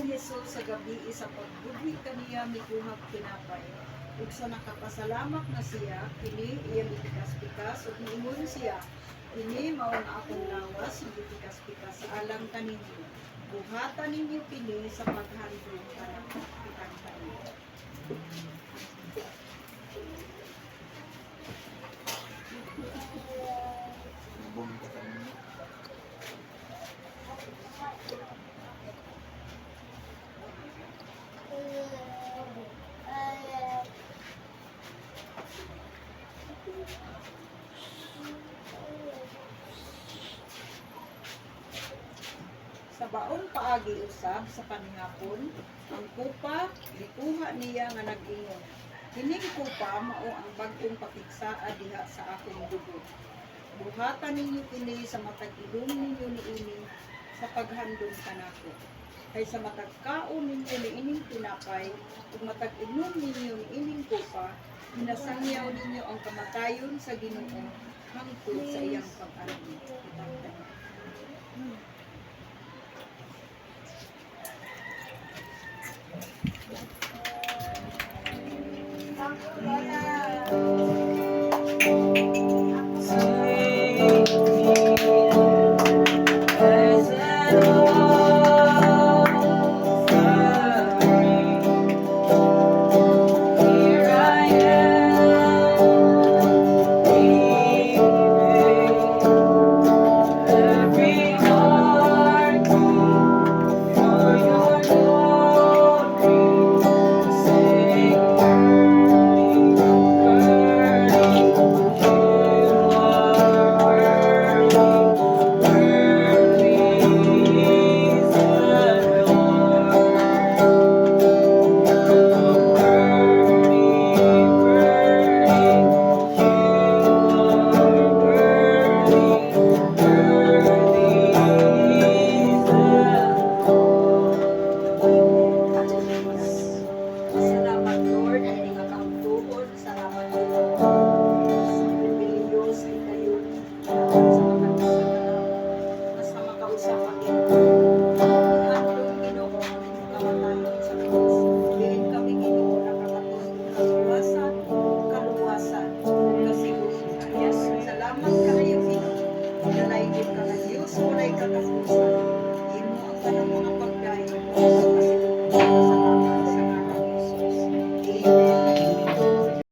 Jesus sa gabi sa pagbudhi kaniya mikuhag tinapay. Ug sa nakapasalamat na siya, kini iyang itikas-pikas ug niingon siya, kini mao na akong lawas ug itikas-pikas sa alang kaninyo. Buhatan ninyo kini sa paghandom kanang pitang tayo. Sa baon paagi usab sa panihapon, ang kupa gikuha niya nga nag-ingon. Kining kupa mao ang bag-ong pakigsaa diha sa akong dugo. Buhatan ninyo kini sa matag ilum ninyo niini sa paghandom kanako. Kay sa matag kaon ninyo niining tinapay ug matag inom ninyo niining kupa, hinasangyaw ninyo ang kamatayon sa Ginoo hangtod sa iyang pag-albi.